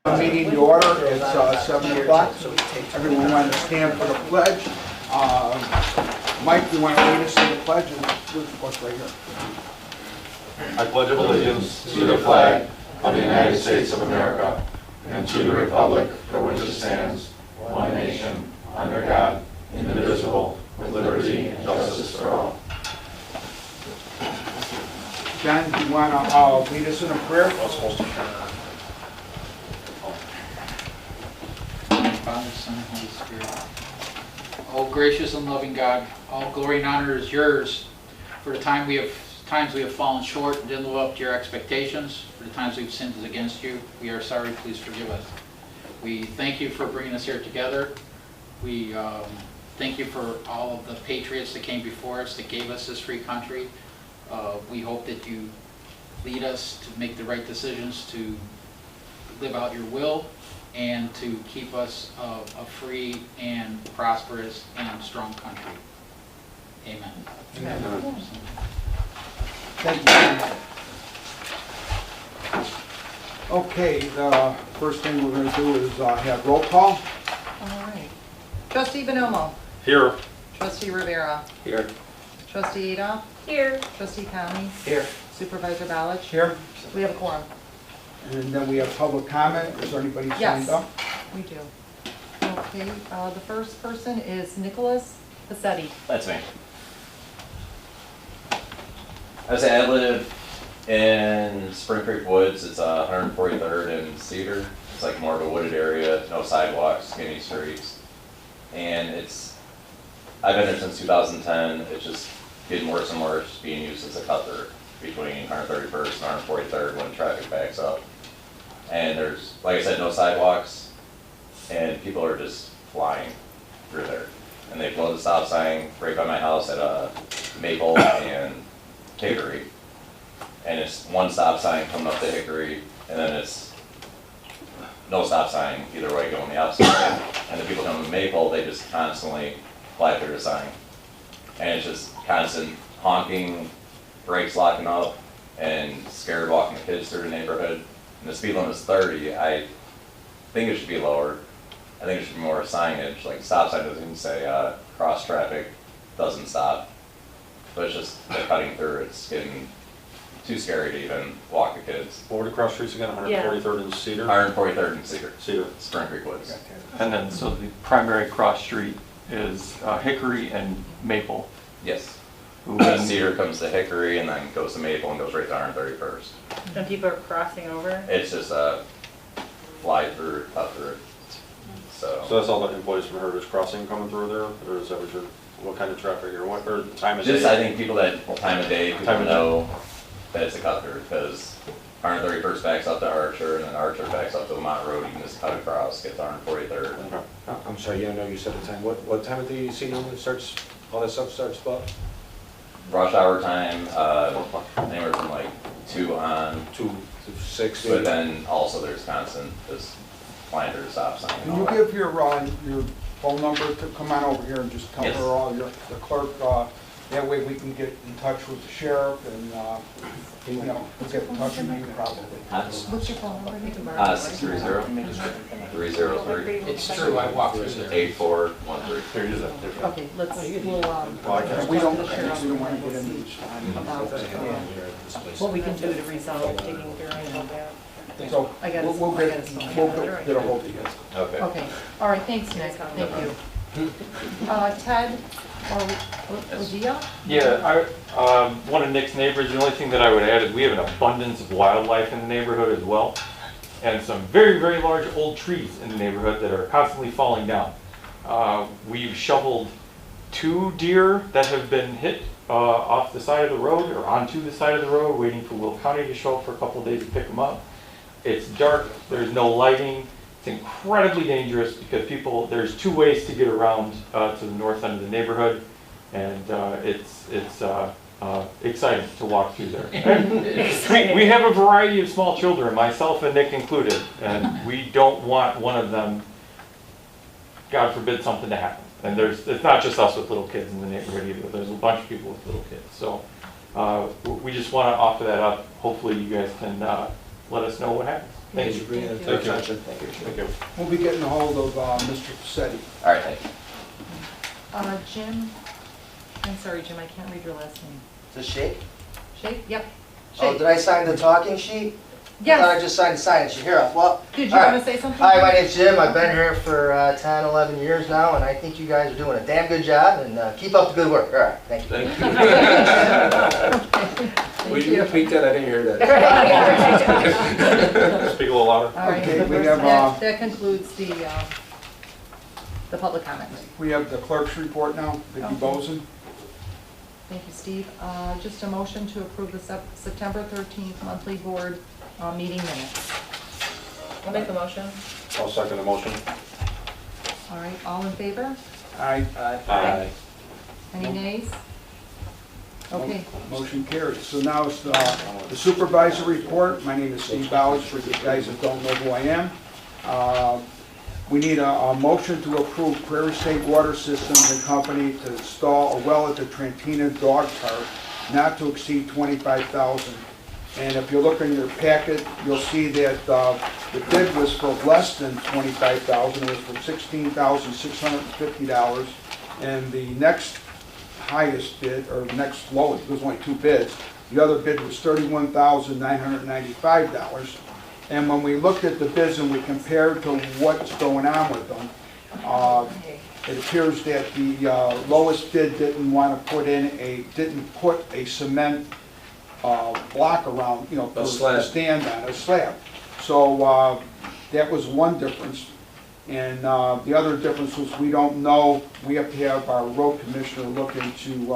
Meeting to order. It's 7 o'clock. Everyone want to stand for the pledge. Mike, you want to lead us in the pledge? And what's right here? I pledge allegiance to the flag of the United States of America and to the republic for which it stands, one nation, under God, indivisible, with liberty and justice for all. John, do you want to lead us in a prayer? Father, Son, and Holy Spirit. Oh, gracious and loving God, all glory and honor is yours. For the times we have fallen short and didn't live up to your expectations, for the times we've sinned against you, we are sorry. Please forgive us. We thank you for bringing us here together. We thank you for all of the patriots that came before us, that gave us this free country. We hope that you lead us to make the right decisions to live out your will and to keep us a free and prosperous and strong country. Amen. Amen. Thank you. Okay, the first thing we're going to do is have roll call. All right. Trustee Bonomo. Here. Trustee Rivera. Here. Trustee Ada. Here. Trustee Conley. Here. Supervisor Ballich. Here. We have a quorum. And then we have public comment. Is there anybody signed Yes. up? We do. Okay, the first person is Nicholas Passetti. That's me. I live in Spring Creek Woods. It's 143rd and Cedar. It's like more of a wooded area, no sidewalks, skinny streets. And I've been there since 2010. It's just getting worse and worse, being used as a cut through between 131st and 143rd when traffic backs up. And there's, like I said, no sidewalks, and people are just flying through there. And they blow the stop sign right by my house at Maple and Hickory. And it's one stop sign coming up to Hickory, and then it's no stop sign either way going the opposite way. And the people coming to Maple, they just constantly fly through the sign. And it's just constant honking, brakes locking up, and scared walking the kids through the neighborhood. And the speed limit is 30. I think it should be lower. I think it should be more signage, like stop sign doesn't even say cross traffic, doesn't stop. But it's just they're cutting through. It's getting too scary to even walk the kids. What were the cross streets again? 143rd and Cedar? 143rd and Cedar. Cedar. Spring Creek Woods. And then, so the primary cross street is Hickory and Maple. Yes. Who Then then- Cedar comes to Hickory and then goes to Maple and goes right to 131st. And people are crossing over. It's just a fly through, cut through. So that's all the employees from Heritage Crossing coming through there? Or is that what kind of traffic or what time of day? Just, I think people that time of day, people know that it's a cut through, because 131st backs up to Archer, and then Archer backs up to Lamont Road. You can just cut across, get to 143rd. Okay. I'm sorry, I know you said the time. What time of day you see normally starts, all that stuff starts about? Rush hour time, anywhere from like 2 on, 2 to 6? but then also there's constant just flying through the stop sign. and Can all you that. give your phone number to come on over here and just tell Yes. her all the clerk? That way we can get in touch with the sheriff and, we'll get in touch with you probably. What's your phone number? You can borrow it. 630-303. It's true, I walked through there. 8413. Here, use that. Okay, we'll, We don't want to get into this. about what we can do to resolve taking during all that. So I got we'll I get got his phone. a hold of you. Okay. Okay, all right, thanks, Nick, thank you. Ted, Odia? Yeah, one of Nick's neighbors, the only thing that I would add is we have an abundance of wildlife in the neighborhood as well. And some very, very large old trees in the neighborhood that are constantly falling down. We've shoveled 2 deer that have been hit off the side of the road or onto the side of the road, waiting for Will County to show up for a couple of days to pick them up. It's dark, there's no lighting. It's incredibly dangerous because there's 2 ways to get around to the north end of the neighborhood, and it's exciting to walk through there. And we have a variety of small children, myself and Nick included, and we don't want one of them, God forbid, something to happen. And it's not just us with little kids in the neighborhood either. There's a bunch of people with little kids. So we just want to offer that up. Hopefully you guys can let us know what happens. Thanks for bringing it to our attention. Thank you. We'll be getting a hold of Mr. Passetti. All right, thank you. Jim, I'm sorry, Jim, I can't read your last name. The sheet? Shake? Yep. Oh, Shake. did I sign the talking sheet? I thought I Yes. just signed the sign sheet. Here, well, Did you all want right. to say something? Hi, my name's Jim. I've been here for 10, 11 years now, and I think you guys are doing a damn good job, and keep up the good work. All right, thank you. Will you repeat that? I didn't hear that. Speak a little louder. All right, Okay, we have, that concludes the public comment. We have the clerk's report now, Vicki Okay. Bozen. Thank you, Steve. Just a motion to approve the September 13th monthly board meeting minutes. I'll make the motion. I'll second the motion. All right, all in favor? Aye. Aye. Any nays? Okay, Motion carries. So now it's the supervisor report. My name is Steve Bowers, for you guys that don't know who I am. We need a motion to approve Prairie State Water Systems and Company to install a well at the Trantina Dog Park not to exceed $25,000. And if you look in your packet, you'll see that the bid was for less than $25,000. It was for $16,650. And the next highest bid, or next lowest, there was only two bids. The other bid was $31,995. And when we looked at the bids and we compared to what's going on with them, it appears that the lowest bid didn't put a cement block around, for A slab. to stand on, a slab. So that was one difference. And the other difference was we don't know, we have to have our road commissioner look into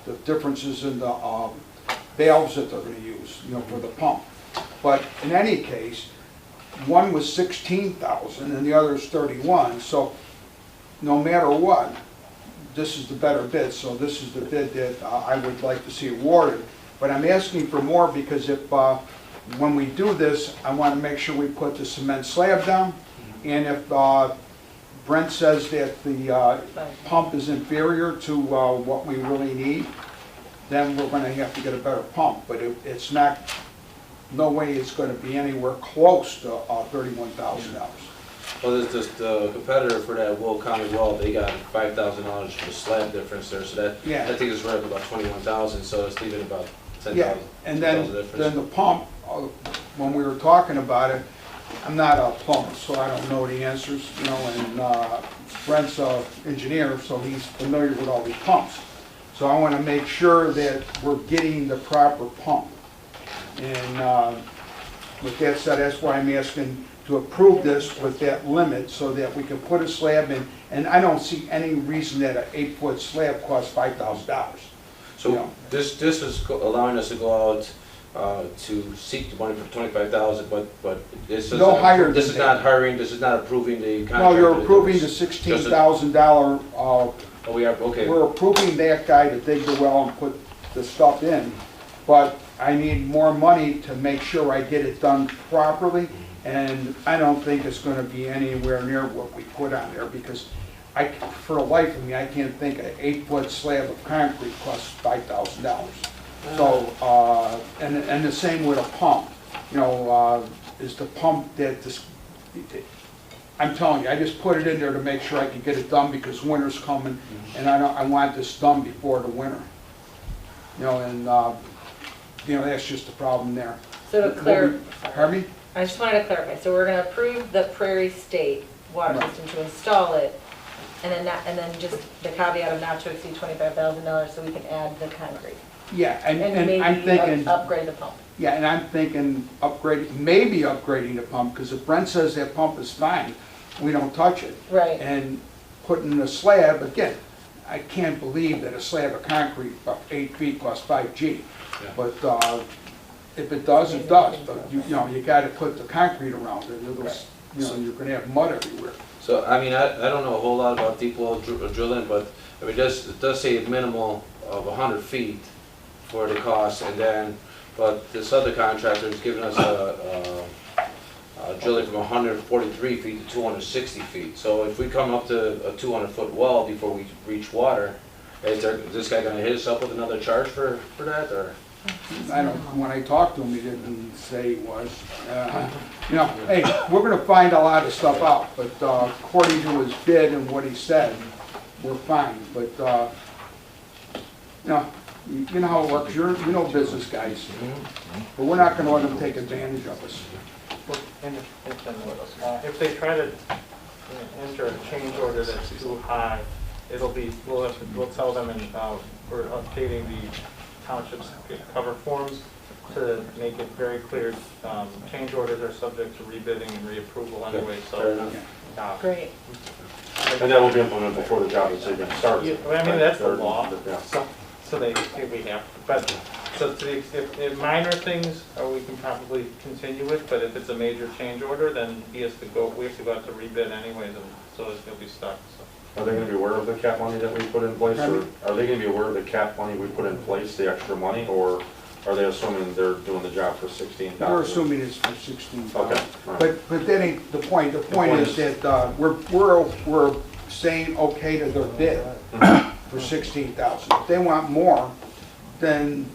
the differences in the valves that they're gonna use, for the pump. But in any case, one was 16,000 and the other is 31. So no matter what, this is the better bid. So this is the bid that I would like to see awarded. But I'm asking for more because if, when we do this, I want to make sure we put the cement slab down. And if Brent says that the pump is inferior to what we really need, then we're going to have to get a better pump. But it's not, no way it's going to be anywhere close to $31,000. Well, there's the competitor for that Will County well, they got $5,000 for the slab difference there, so that, Yeah. I think it's right up about 21,000, so it's leaving about 10,000. Yeah, and then difference. the pump, when we were talking about it, I'm not a plumber, so I don't know the answers, and Brent's an engineer, so he's familiar with all these pumps. So I want to make sure that we're getting the proper pump. And with that said, that's why I'm asking to approve this with that limit so that we can put a slab in. And I don't see any reason that an 8-foot slab costs $5,000. So this is allowing us to go out to seek the money for 25,000, but this is No higher this than is that. not hiring, this is not approving the contract. No, you're approving the $16,000. Oh, we are, okay. We're approving that guy to dig the well and put the stuff in, but I need more money to make sure I get it done properly, and I don't think it's gonna be anywhere near what we put on there, because for the life of me, I can't think an 8-foot slab of concrete costs $5,000. So, and the same with a pump, is the pump that this, I'm telling you, I just put it in there to make sure I can get it done because winter's coming, and I want this done before the winter. That's just the problem there. So to clarify, Pardon me? I just wanted to clarify, so we're gonna approve the Prairie State water Right. system to install it, and then just the caveat of not to exceed $25,000 so we can add the concrete. Yeah, and I'm maybe thinking, upgrade the pump. yeah, and I'm thinking maybe upgrading the pump, because if Brent says that pump is fine, we don't touch it. Right. And putting a slab, again, I can't believe that a slab of concrete about 8 feet costs $5,000. Yeah. But if it does, it does. But you got to put the concrete around it. You're going to have mud everywhere. So, I mean, I don't know a whole lot about deep well drilling, but I mean, it does say a minimal of 100 feet for the cost, and then, but this other contractor is giving us a drilling from 143 feet to 260 feet. So if we come up to a 200-foot well before we reach water, is this guy gonna hit us up with another charge for that, or? I don't, when I talked to him, he didn't say he was. You know, hey, we're gonna find a lot of stuff out, but according to his bid and what he said, we're fine, but, you know how it works, you know business guys, but we're not gonna let them take advantage of us. And if they try to enter a change order that's too high, it'll be, we'll tell them, and we're updating the township's cover forms to make it very clear, change orders are subject to rebidding and reapproval anyway, so. Great. And that will be implemented before the job is even started. Yeah, I mean, that's the law, Yeah. so we have, but, so to the, if minor things, we can probably continue it, but if it's a major change order, then we have to go out to rebid anyways, and so he'll be stuck, so. Are they gonna be aware of the cap money that we put in place, or are they gonna be aware of the cap money we put in place, the extra money, or are they assuming they're doing the job for 16,000? They're assuming it's for 16,000. Okay, all right. But that ain't the point. The point is that we're saying okay to their bid for 16,000. If they want more, then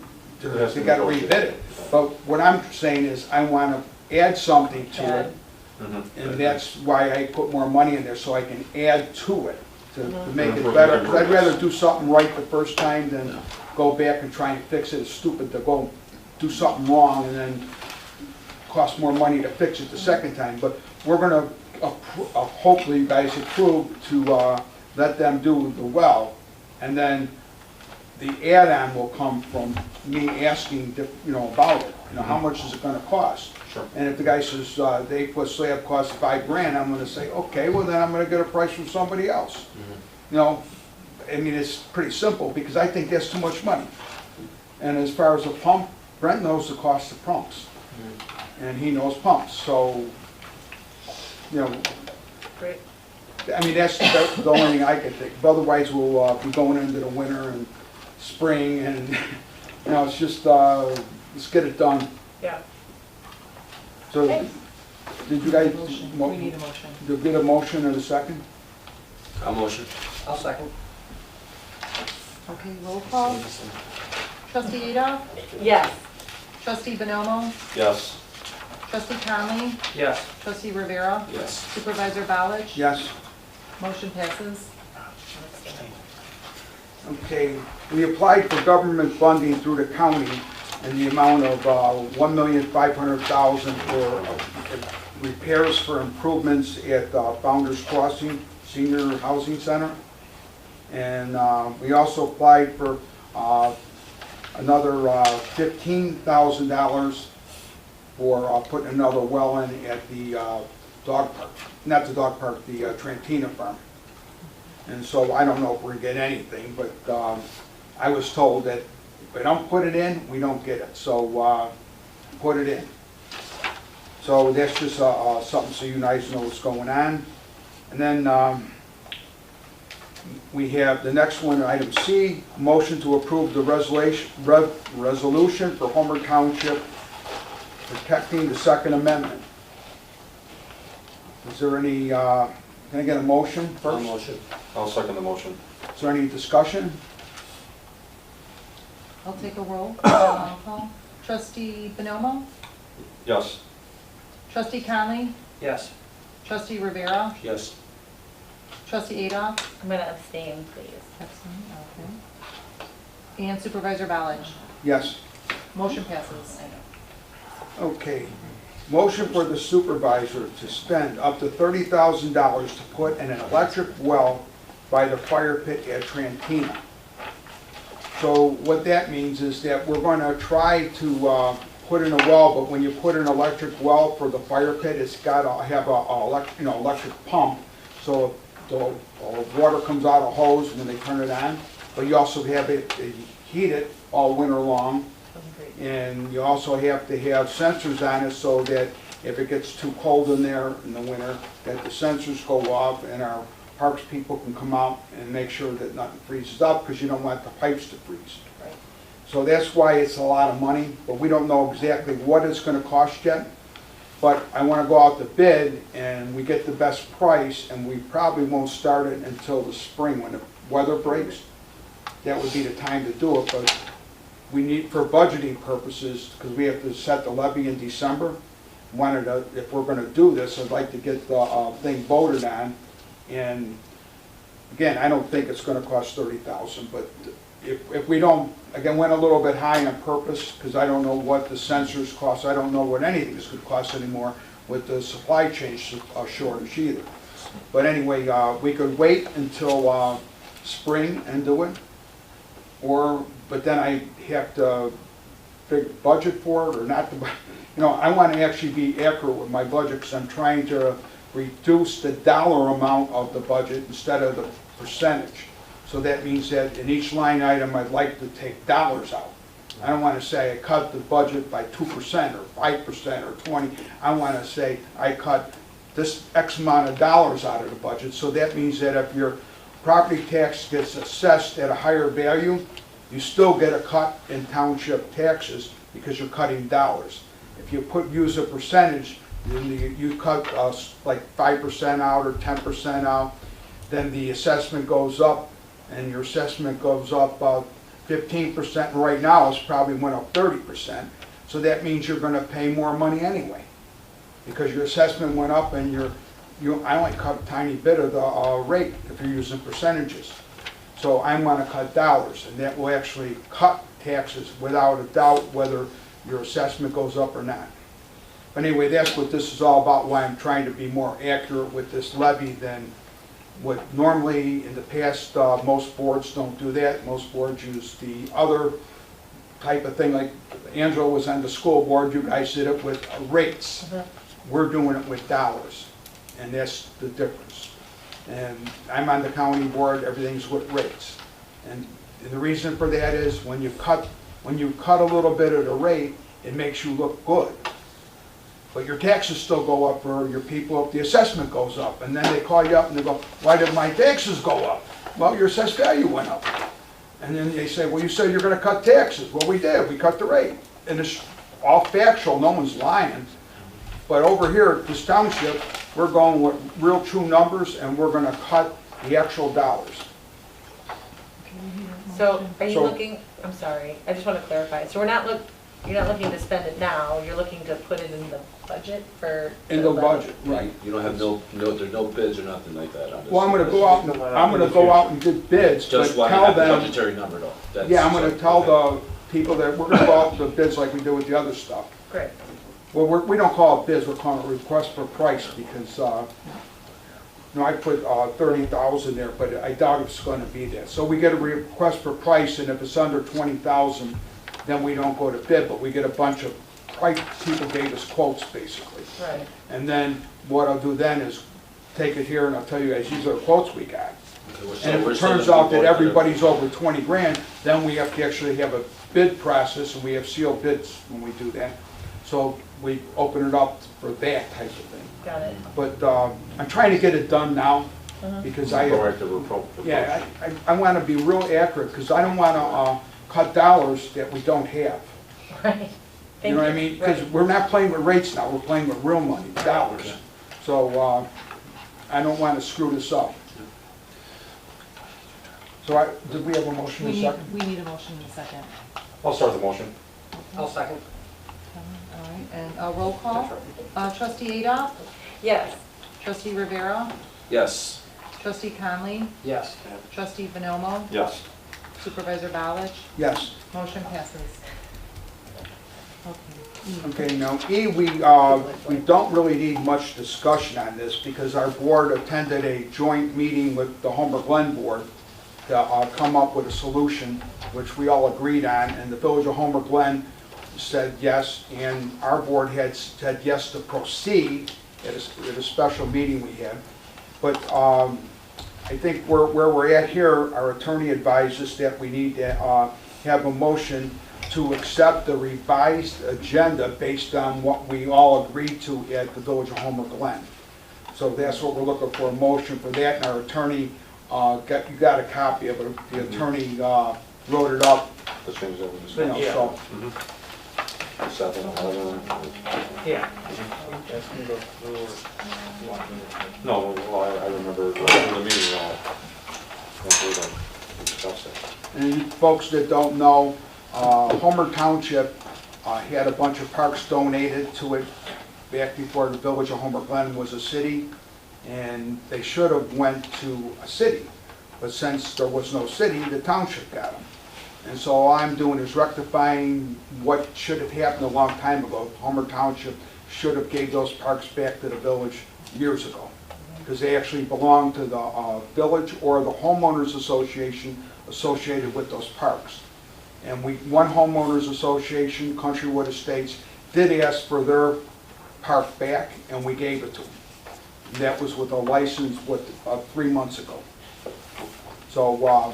they gotta rebid it. But what I'm saying is I wanna add something to it, and that's why I put more money in there, so I can add to it, to make it better. Because I'd rather do something right the first time than go back and try and fix it. It's stupid to go do something wrong and then cost more money to fix it the second time. But we're gonna, hopefully you guys approve to let them do the well, and then the add-on will come from me asking, about it. How much is it gonna cost? Sure. And if the guy says, the 8-foot slab costs $5,000, I'm gonna say, okay, well then I'm gonna get a price from somebody else. I mean, it's pretty simple, because I think that's too much money. And as far as a pump, Brent knows the cost of pumps. And he knows pumps, so, Great. I mean, that's the only thing I can think. Otherwise, we'll be going into the winter and spring, and, it's just, let's get it done. Yeah. So, Thanks. did you guys? We need a motion. Did you get a motion and a second? I'll motion. I'll second. Okay, roll call. Trustee Adolph? Yes. Trustee Bonomo? Yes. Trustee Conley? Yes. Trustee Rivera? Yes. Supervisor Ballich? Yes. Motion passes. Okay, we applied for government funding through the county in the amount of $1,500,000 for repairs for improvements at Founder's Crossing Senior Housing Center. And we also applied for another $15,000 for putting another well in at the dog park, not the dog park, the Trantina farm. And so I don't know if we're gonna get anything, but I was told that if we don't put it in, we don't get it. So put it in. So that's just something so you guys know what's going on. And then we have the next one, item C, motion to approve the resolution for Homer Township protecting the Second Amendment. Is there any, can I get a motion first? motion. I'll second the motion. Is there any discussion? I'll take a roll call. Trustee Bonomo? Yes. Trustee Conley? Yes. Trustee Rivera? Yes. Trustee Adolph? I'm gonna abstain, please. Okay. And Supervisor Ballich? Yes. Motion passes. Okay. Motion for the supervisor to spend up to $30,000 to put in an electric well by the fire pit at Trantina. So what that means is that we're going to try to put in a well, but when you put an electric well for the fire pit, it's got to have a electric pump, so the water comes out of a hose when they turn it on. But you also have it heat it all winter long. And you also have to have sensors on it so that if it gets too cold in there in the winter, that the sensors go off and our parks people can come out and make sure that nothing freezes up, because you don't want the pipes to freeze. Right. So that's why it's a lot of money, but we don't know exactly what it's going to cost yet. But I want to go out to bid and we get the best price, and we probably won't start it until the spring when the weather breaks. That would be the time to do it, but we need, for budgeting purposes, because we have to set the levy in December, wanted to, if we're gonna do this, I'd like to get the thing voted on. And again, I don't think it's gonna cost 30,000, but if we don't, again, went a little bit high on purpose, because I don't know what the sensors cost, I don't know what anything is gonna cost anymore with the supply chain shortage either. But anyway, we could wait until spring and do it, but then I have to budget for it or not to, I want to actually be accurate with my budget, because I'm trying to reduce the dollar amount of the budget instead of the percentage. So that means that in each line item, I'd like to take dollars out. I don't want to say I cut the budget by 2% or 5% or 20. I want to say I cut this X amount of dollars out of the budget. So that means that if your property tax gets assessed at a higher value, you still get a cut in township taxes because you're cutting dollars. If you use a percentage, then you cut like 5% out or 10% out, then the assessment goes up, and your assessment goes up 15%, and right now it's probably went up 30%. So that means you're going to pay more money anyway, because your assessment went up, and I only cut a tiny bit of the rate if you're using percentages. So I want to cut dollars, and that will actually cut taxes without a doubt, whether your assessment goes up or not. But anyway, that's what this is all about, why I'm trying to be more accurate with this levy than what normally in the past, most boards don't do that. Most boards use the other type of thing, like Angela was on the school board, you guys did it with rates. We're doing it with dollars, and that's the difference. And I'm on the county board, everything's with rates. And the reason for that is when you cut a little bit of the rate, it makes you look good. But your taxes still go up for your people if the assessment goes up. And then they call you up and they go, why did my taxes go up? Well, your assessed value went up. And then they say, well, you said you're going to cut taxes. Well, we did. We cut the rate. And it's all factual. No one's lying. But over here at this township, we're going with real true numbers, and we're going to cut the actual dollars. So are you So- looking, I'm sorry, I just want to clarify. So you're not looking to spend it now, you're looking to put it in the budget for? In the budget, right. You don't have there's no bids or nothing like that on this? Well, I'm going to go out and get bids, but Just want to tell have the them, budgetary number though. That's- yeah, I'm going to tell the people that we're going to go out to bids like we do with the other stuff. Great. Well, we don't call it bids, we're calling it request for price, because, I put 30,000 there, but I doubt it's going to be that. So we get a request for price, and if it's under 20,000, then we don't go to bid, but we get a bunch of people gave us quotes, basically. Right. And then what I'll do then is take it here, and I'll tell you guys, these are the quotes we got. And if it turns out that everybody's over 20 grand, then we have to actually have a bid process, and we have sealed bids when we do that. So we open it up for that type of thing. Got it. But I'm trying to get it done now, because I want to be real accurate, because I don't want to cut dollars that we don't have. Right. You know what I mean? Because we're not playing with rates now, we're playing with real money, dollars. So I don't want to screw this up. So did we have a motion in a second? We need a motion in a second. I'll start the motion. I'll second. All right, and a roll call. Trustee Adolph? Yes. Trustee Rivera? Yes. Trustee Conley? Yes. Trustee Bonomo? Yes. Supervisor Ballage? Yes. Motion passes. Okay. Okay, now E, we don't really need much discussion on this, because our board attended a joint meeting with the Homer Glen Board to come up with a solution, which we all agreed on, and the Village of Homer Glen said yes, and our board had said yes to proceed at a special meeting we had. But I think where we're at here, our attorney advised us that we need to have a motion to accept the revised agenda based on what we all agreed to at the Village of Homer Glen. So that's what we're looking for, a motion for that, and our attorney, you got a copy of it, the attorney wrote it up. The things that we You discussed. know, Yeah. so, 7, 11. Yeah. That's gonna go through, you want me to- No, well, I remember in the meeting, we discussed it. and you folks that don't know, Homer Township had a bunch of parks donated to it back before the village of Homer Glen was a city, and they should have went to a city. But since there was no city, the township got them. And so all I'm doing is rectifying what should have happened a long time ago. Homer Township should have gave those parks back to the village years ago, because they actually belong to the village or the homeowners association associated with those parks. And one homeowners association, Countrywood Estates, did ask for their park back, and we gave it to them. And that was with a license 3 months ago. So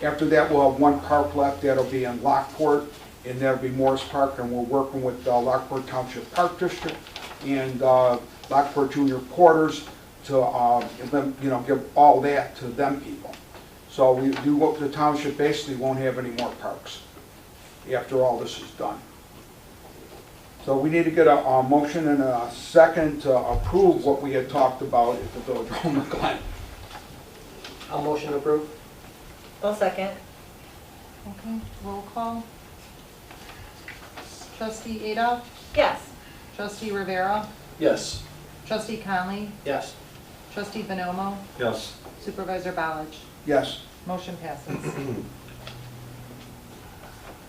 after that, we'll have one park left. That'll be in Lockport, and that'll be Morris Park, and we're working with Lockport Township Park District and Lockport Junior Quarters to give all that to them people. So the township basically won't have any more parks after all this is done. So we need to get a motion and a second to approve what we had talked about at the Village of Homer Glen. I'll motion to approve. I'll second. Okay, roll call. Trustee Adolph? Yes. Trustee Rivera? Yes. Trustee Conley? Yes. Trustee Bonomo? Yes. Supervisor Ballich? Yes. Motion passes.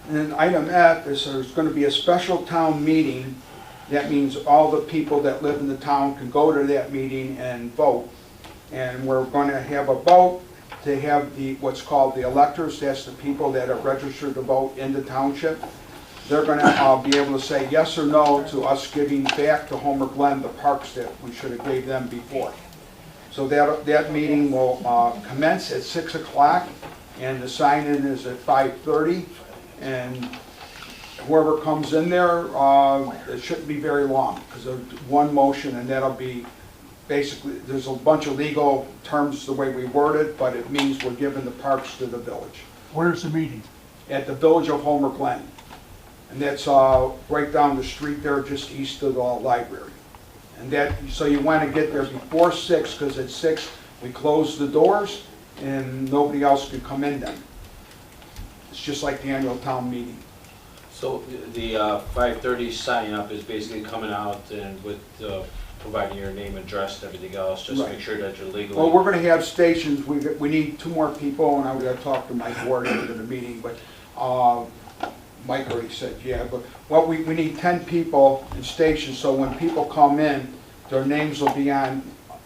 And then item F is there's going to be a special town meeting. That means all the people that live in the town can go to that meeting and vote. And we're going to have a vote to have what's called the electors. That's the people that are registered to vote in the township. They're going to be able to say yes or no to us giving back to Homer Glen the parks that we should have gave them before. So that meeting will commence at 6 o'clock, and the sign-in is at 5:30. And whoever comes in there, it shouldn't be very long, because there's one motion, and that'll be basically, there's a bunch of legal terms the way we word it, but it means we're giving the parks to the village. Where's the meeting? At the Village of Homer Glen. And that's right down the street there, just east of the library. And so you want to get there before 6, because at 6 we close the doors and nobody else can come in then. It's just like the annual town meeting. So the 5:30 sign up is basically coming out and with providing your name, address, and everything else, just to make sure that you're legally. Well, we're going to have stations. We need 2 more people, and I'm going to talk to Mike Ward after the meeting, but Mike already said, yeah, but we need 10 people in stations, so when people come in, their names will be on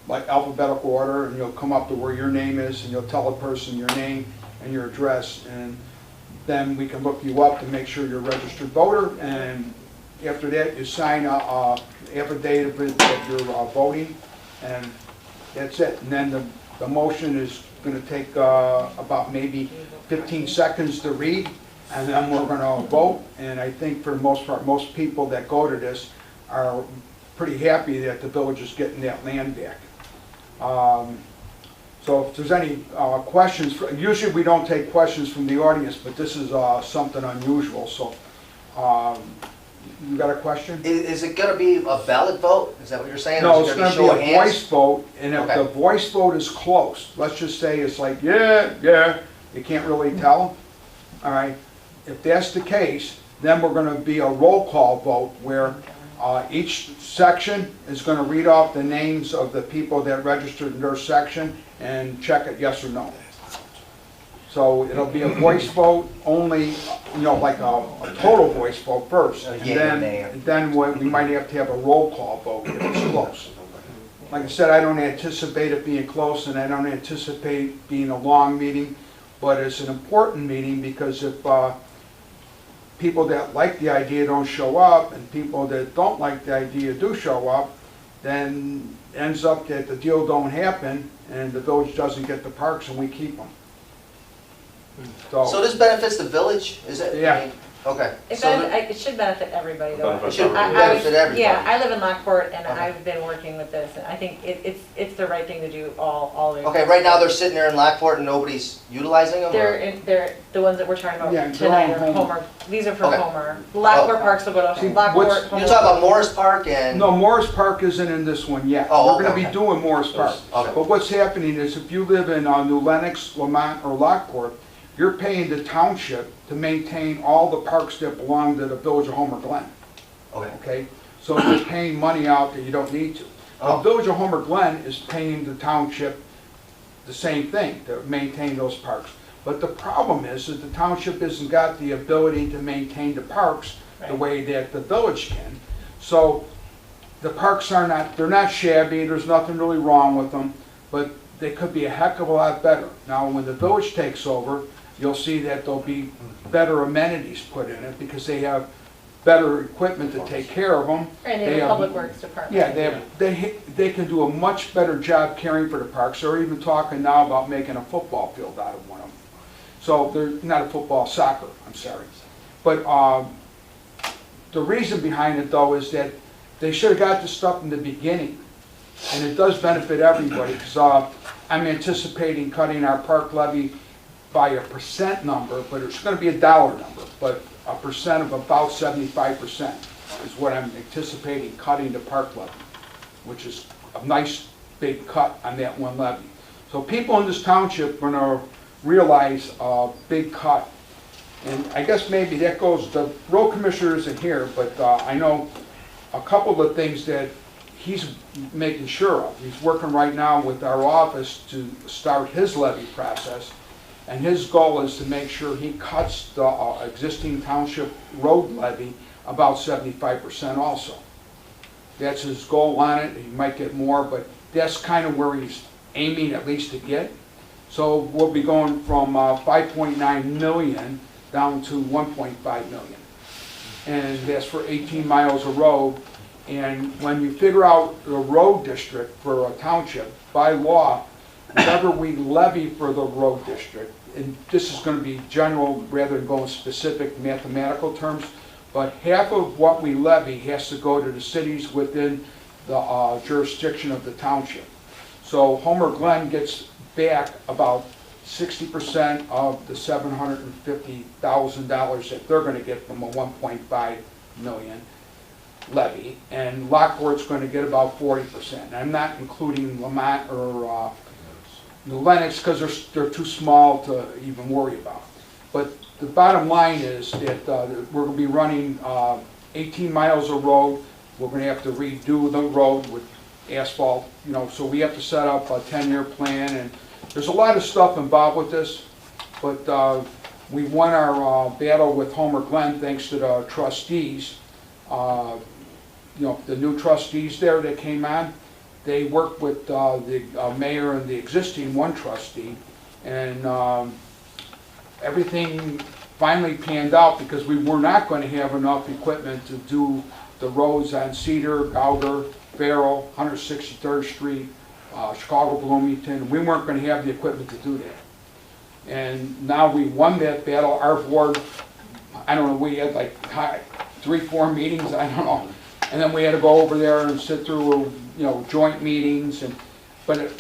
like alphabetical order, and you'll come up to where your name is, and you'll tell a person your name and your address, and then we can look you up to make sure you're a registered voter, and after that, you sign a affidavit that you're voting, and that's it. And then the motion is going to take about maybe 15 seconds to read, and then we're going to vote. And I think for the most part, most people that go to this are pretty happy that the village is getting that land back. So if there's any questions, usually we don't take questions from the audience, but this is something unusual. So you got a question? Is it gonna be a ballot vote? Is that what you're saying? No, Or it's is it going to show of be a hands? voice vote, and if the voice vote is close, let's just say it's like, yeah, you can't really tell, all right? If that's the case, then we're going to be a roll call vote where each section is going to read off the names of the people that registered in their section and check it yes or no. So it'll be a voice vote only, like a total voice vote first. And then we might have to have a roll call vote if it's close. Like I said, I don't anticipate it being close, and I don't anticipate being a long meeting, but it's an important meeting because if people that like the idea don't show up and people that don't like the idea do show up, then ends up that the deal don't happen and the village doesn't get the parks and we keep them. So this benefits the village, is it? Yeah. I mean, okay. It should benefit everybody though. It should I- I benefit was- everybody. Yeah, I live in Lockport and Okay. I've been working with this, and I think it's the right thing to do all the way. Okay, right now they're sitting there in Lockport and nobody's utilizing them? or- They're the ones that we're talking about Yeah, tonight they're are on Homer, these are for Okay. Homer. Lockport Parks will go See, to Lockport, what's- Homer. You're talking about Morris Park and? No, Morris Park isn't in this one yet. Oh, We're going to okay. be doing Morris Park. Okay. But what's happening is if you live in New Lenox, Lamont, or Lockport, you're paying the township to maintain all the parks that belong to the village of Homer Glen. Okay. Okay? So you're paying money out that you don't need to. Oh. The village of Homer Glen is paying the township the same thing, to maintain those parks. But the problem is that the township hasn't got the ability to maintain the parks the way that the village can. So the parks are not, they're not shabby, there's nothing really wrong with them, but they could be a heck of a lot better. Now, when the village takes over, you'll see that there'll be better amenities put in it because they have better equipment to take care of them. And they have a public works department. Yeah, they can do a much better job caring for the parks. They're even talking now about making a football field out of one of them. So they're not a football, soccer, I'm sorry. But the reason behind it though is that they should have got this stuff in the beginning. And it does benefit everybody because I'm anticipating cutting our park levy by a percent number, but it's going to be a dollar number, but a percent of about 75% is what I'm anticipating cutting the park levy, which is a nice big cut on that one levy. So people in this township are going to realize a big cut. And I guess maybe that goes, the road commissioner isn't here, but I know a couple of things that he's making sure of. He's working right now with our office to start his levy process. And his goal is to make sure he cuts the existing township road levy about 75% also. That's his goal on it. He might get more, but that's kind of where he's aiming at least to get. So we'll be going from 5.9 million down to 1.5 million. And that's for 18 miles of road. And when you figure out the road district for a township, by law, whatever we levy for the road district, and this is going to be general rather than going specific mathematical terms, but half of what we levy has to go to the cities within the jurisdiction of the township. So Homer Glen gets back about 60% of the $750,000 that they're going to get from a 1.5 million levy, and Lockport's going to get about 40%. I'm not including Lamont or New Lenox because they're too small to even worry about. But the bottom line is that we're going to be running 18 miles of road. We're going to have to redo the road with asphalt, you know, so we have to set up a 10-year plan, and there's a lot of stuff involved with this, but we won our battle with Homer Glen thanks to the trustees. You know, the new trustees there that came on, they worked with the mayor and the existing one trustee, and everything finally panned out because we were not going to have enough equipment to do the roads on Cedar, Gauger, Farrell, 163rd Street, Chicago, Bloomington. We weren't going to have the equipment to do that. And now we won that battle. Our board, I don't know, we had like 3-4 meetings, I don't know. And then we had to go over there and sit through, you know, joint meetings. But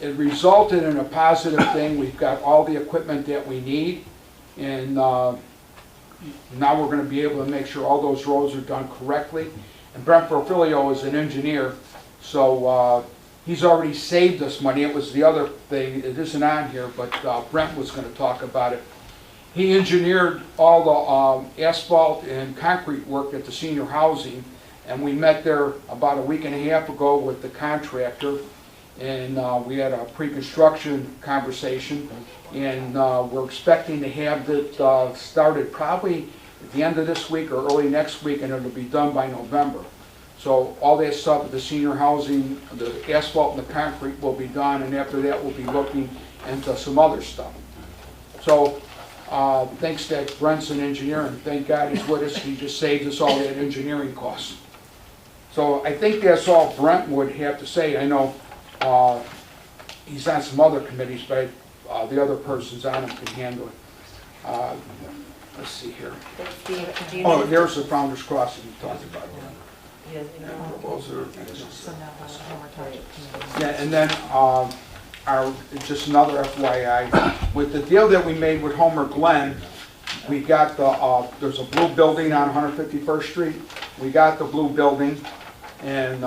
it resulted in a positive thing. We've got all the equipment that we need. And now we're going to be able to make sure all those roads are done correctly. And Brent Porfilio is an engineer, so he's already saved us money. It was the other thing, it isn't on here, but Brent was going to talk about it. He engineered all the asphalt and concrete work at the senior housing, and we met there about a week and a half ago with the contractor, and we had a pre-construction conversation, and we're expecting to have it started probably at the end of this week or early next week, and it'll be done by November. So all that stuff at the senior housing, the asphalt and the concrete will be done, and after that we'll be looking into some other stuff. So thanks to Brent's an engineer, and thank God he's with us. He just saved us all that engineering costs. So I think that's all Brent would have to say. I know he's on some other committees, but the other persons on him can handle it. Let's see here. Steve, do you Oh, know- there's the Founder's Crossing we talked about. he doesn't know. Those are- So now the Homer Township Committee. Yeah, and then just another FYI, with the deal that we made with Homer Glen, we got the, there's a blue building on 151st Street. We got the blue building, and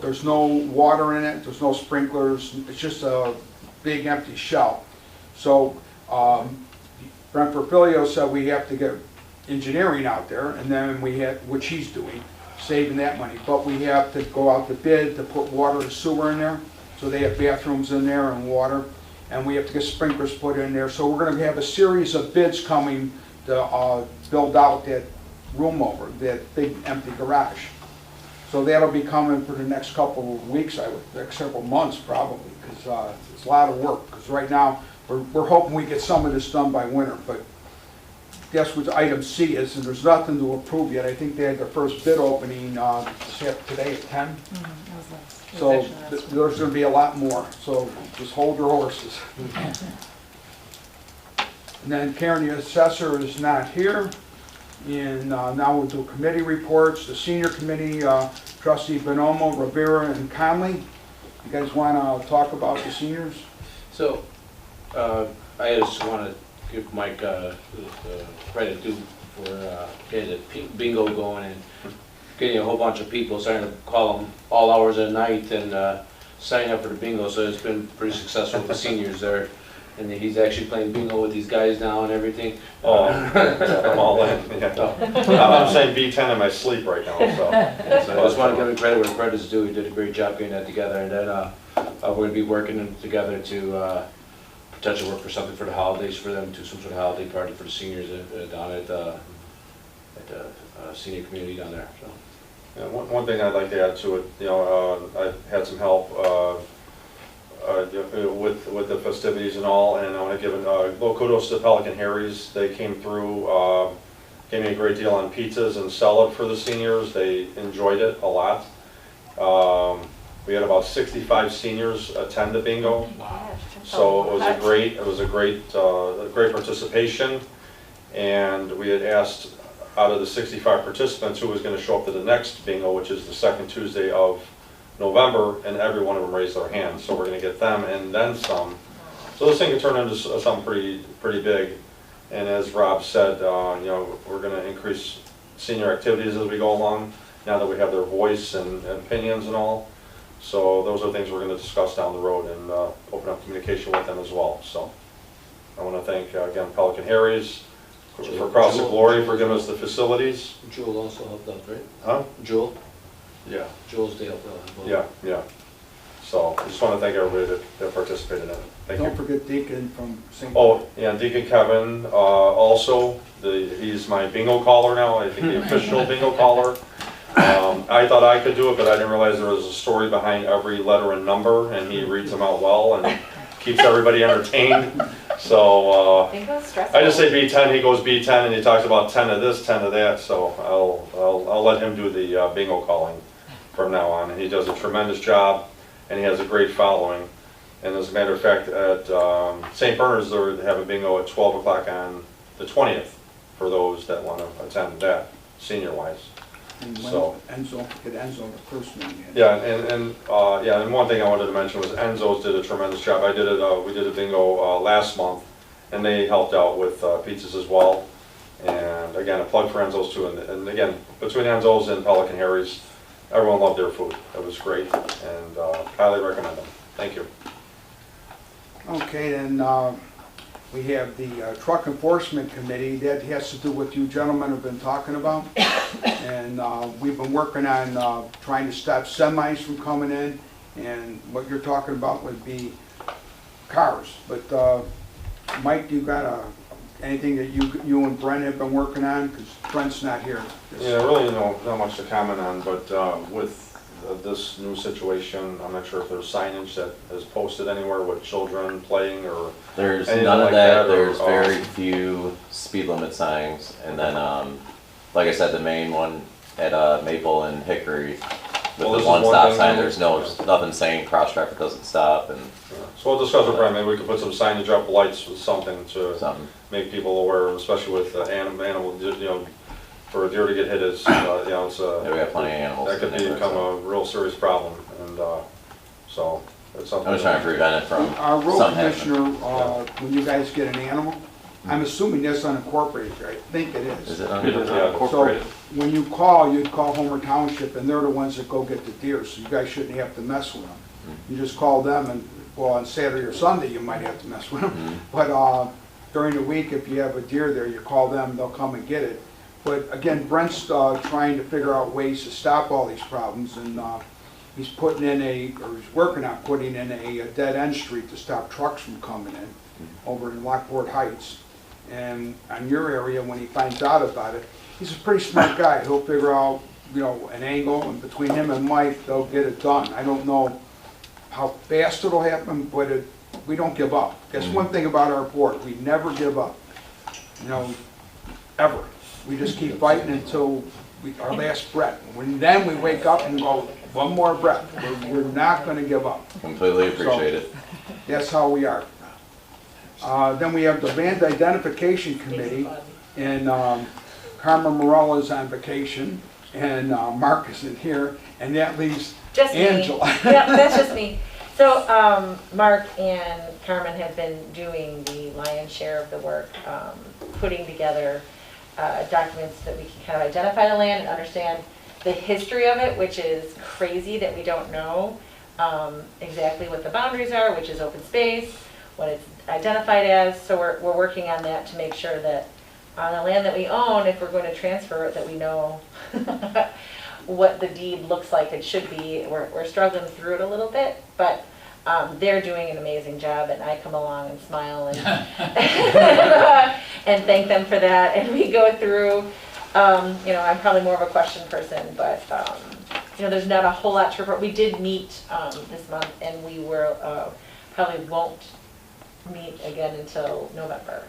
there's no water in it, there's no sprinklers, it's just a big empty shell. So Brent Porfilio said we have to get engineering out there, and then we had, which he's doing, saving that money. But we have to go out to bid to put water and sewer in there, so they have bathrooms in there and water, and we have to get sprinklers put in there. So we're gonna have a series of bids coming to build out that room over, that big empty garage. So that'll be coming for the next couple of weeks, next several months probably, because it's a lot of work. Because right now, we're hoping we get some of this done by winter, but that's what item C is, and there's nothing to approve yet. I think they had their first bid opening today at 10. So there's gonna be a lot more, so just hold your horses. And then Karen, the assessor, is not here. And now we'll do committee reports. The senior committee, trustee Bonomo, Rivera, and Conley. You guys wanna talk about the seniors? So, I just want to give Mike credit due for getting the bingo going and getting a whole bunch of people starting to call them all hours of the night and signing up for the bingo. So it's been pretty successful with the seniors there. And he's actually playing bingo with these guys now and everything. Oh, I'm all in. Yeah. I'm saying B10 in my sleep right now, so. I just want to give him credit where credit is due. He did a great job getting that together. And then we're going to be working together to potentially work for something for the holidays for them, do some sort of holiday party for the seniors down at the senior community down there. So. Yeah, one thing I'd like to add to it, I've had some help with the festivities and all, and I want to give a little kudos to Pelican Harry's. They came through, gave me a great deal on pizzas and salad for the seniors. They enjoyed it a lot. We had about 65 seniors attend the bingo, so it was a great participation. And we had asked out of the 65 participants who was going to show up to the next bingo, which is the second Tuesday of November, and every one of them raised their hands. So we're going to get them and then some. So this thing could turn into something pretty big. And as Rob said, we're going to increase senior activities as we go along, now that we have their voice and opinions and all. So those are things we're going to discuss down the road and open up communication with them as well. So I want to thank, again, Pelican Harry's for Cross of Glory for giving us the facilities. Jewel also helped out, right? Huh? Jewel? Yeah. Jewel's day helped out. Yeah. So I just want to thank everybody that participated in it. Thank you. Don't forget Deacon from St. Oh, yeah, Deacon Kevin, also, he's my bingo caller now, I think the official bingo caller. I thought I could do it, but I didn't realize there was a story behind every letter and number, and he reads them out well and keeps everybody entertained. So, I just say B10, he goes B10, and he talks about 10 of this, 10 of that, so I'll let him do the bingo calling from now on. And he does a tremendous job, and he has a great following. And as a matter of fact, at St. Bernard's, they have a bingo at 12 o'clock on the 20th for those that want to attend that, senior-wise. And So Enzo, the first meeting. yeah, and one thing I wanted to mention was Enzo's did a tremendous job. We did a bingo last month, and they helped out with pizzas as well. And again, a plug for Enzo's too. And again, between Enzo's and Pelican Harry's, everyone loved their food. It was great, and highly recommend them. Thank you. Okay, then we have the Truck Enforcement Committee. That has to do what you gentlemen have been talking about. And we've been working on trying to stop semis from coming in. And what you're talking about would be cars. But Mike, you got anything that you and Brent have been working on? Because Brent's not here. Yeah, really not much to comment on, but with this new situation, I'm not sure if there's signage that is posted anywhere with children playing or There's anything none of like that. or, There's very few speed limit signs, and then, like I said, the main one at Maple and Hickory, with Well, the this is one one stop thing sign. that- There's nothing saying cross traffic doesn't stop and So we'll discuss with Brent, maybe we could put some signage up, lights with something to something. make people aware, especially with animal, for a deer to get hit is, it's Yeah, we have plenty of animals. that could in there, become so. a real serious problem, and so it's something. I'm just trying to prevent it from Our road something happening. commissioner, when you guys get an animal, I'm assuming that's unincorporated, right? I think it is. Is it It under? is Yeah. incorporated. So when you call, you'd call Homer Township, and they're the ones that go get the deer, so you guys shouldn't have to mess with them. You just call them, and, well, on Saturday or Sunday, you might have to mess with them. But during the week, if you have a deer there, you call them, they'll come and get it. But again, Brent's trying to figure out ways to stop all these problems, and he's putting in or he's working on putting in a dead-end street to stop trucks from coming in over in Lockport Heights. And on your area, when he finds out about it, he's a pretty smart guy. He'll figure out, you know, an angle, and between him and Mike, they'll get it done. I don't know how fast it'll happen, but we don't give up. That's one thing about our board, we never give up, you know, ever. We just keep fighting until our last breath. Then we wake up and go, one more breath. We're not going to give up. Completely appreciate it. That's how we are. Then we have the Land Identification Committee, and Carmen Morella is on vacation, and Mark isn't here, and that leaves Just me. Angela. Yeah, that's just me. So Mark and Carmen have been doing the lion's share of the work, putting together documents that we can kind of identify the land and understand the history of it, which is crazy that we don't know exactly what the boundaries are, which is open space, what it's identified as. So we're working on that to make sure that on the land that we own, if we're going to transfer it, that we know what the deed looks like it should be. We're struggling through it a little bit, but they're doing an amazing job, and I come along and smile and, and thank them for that. And we go through, you know, I'm probably more of a question person, but you know, there's not a whole lot to report. We did meet this month, and we were probably won't meet again until November.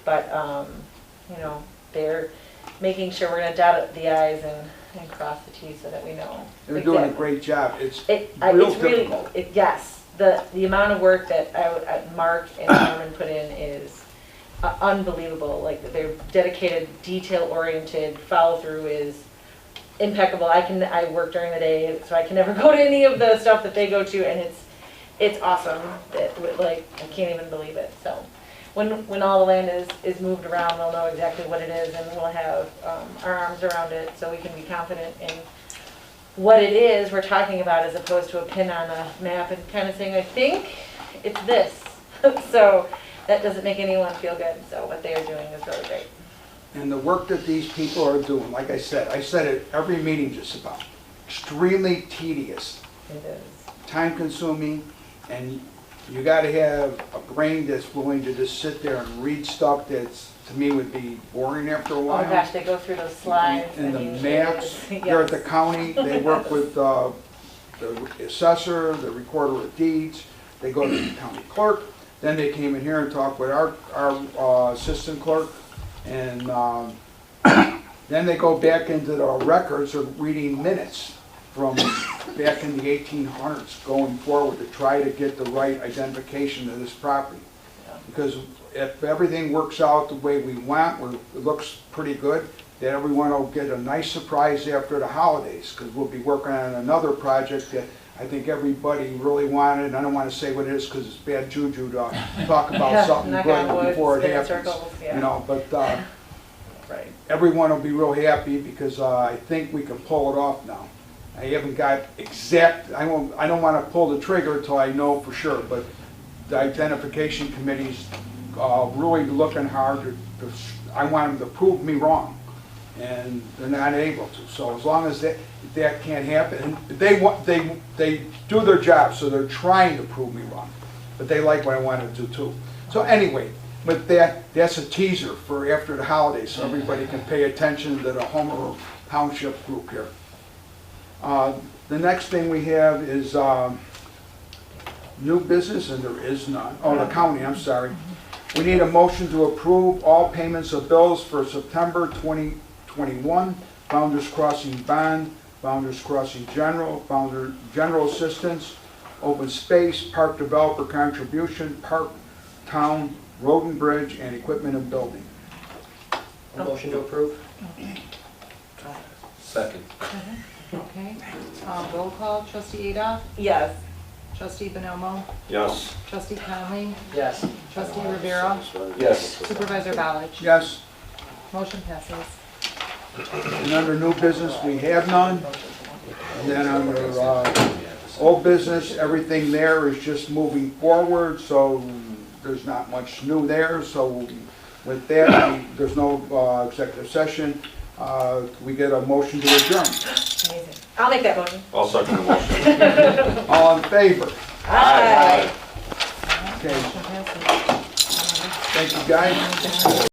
But you know, they're making sure we're going to dot the i's and cross the t's so that we know. They're doing a great job. It's real it's really, difficult. yes. The amount of work that Mark and Norman put in is unbelievable. Like, they're dedicated, detail-oriented, follow-through is impeccable. I work during the day, so I can never go to any of the stuff that they go to, and it's awesome. Like, I can't even believe it. So when all the land is moved around, we'll know exactly what it is, and we'll have our arms around it so we can be confident in what it is we're talking about, as opposed to a pin on a map and kind of saying, I think it's this. So that doesn't make anyone feel good. So what they are doing is really great. And the work that these people are doing, like I said it every meeting just about, extremely tedious, It is. time consuming, and you gotta have a brain that's willing to just sit there and read stuff that's, to me, would be boring after a Oh while. gosh, they go through those slides. And I the mean, maps, yes. they're at the county, they work with the assessor, the recorder of deeds, they go to the county clerk, then they came in here and talked with our assistant clerk, and then they go back into the records of reading minutes from back in the 1800s going forward to try to get the right identification of this property. Because if everything works out the way we want, it looks pretty good, then everyone will get a nice surprise after the holidays, because we'll be working on another project that I think everybody really wanted, and I don't want to say what it is because it's bad juju to talk about Yeah, something knock on good wood, before it spin in happens. circles, yeah. You know, but Right. everyone will be real happy because I think we can pull it off now. I haven't got exact, I don't want to pull the trigger until I know for sure, but the identification committee's really looking hard I want them to prove me wrong, and they're not able to. So as long as that can't happen, and they do their job, so they're trying to prove me wrong, but they like what I want to do too. So anyway, but that's a teaser for after the holidays, so everybody can pay attention to the Homer Township group here. The next thing we have is new business, and there is none. Oh, the county, I'm sorry. We need a motion to approve all payments of bills for September 2021, Founders Crossing Bond, Founders Crossing General, General Assistance, Open Space, Park Developer Contribution, Park Town, Road and Bridge, and Equipment and Building. A motion to approve? Second. Okay. Roll call, trustee Adolph, Yes. trustee Bonomo, Yes. trustee Conley, Yes. trustee Rivera, Yes. supervisor Ballich. Yes, Motion passes. and under new business, we have none. And then under old business, everything there is just moving forward, so there's not much new there, so with that, there's no executive session. We get a motion to adjourn. Amazing. I'll make that motion. I'll second the motion. All in favor? Aye. Okay, Motion passes. thank you, guys.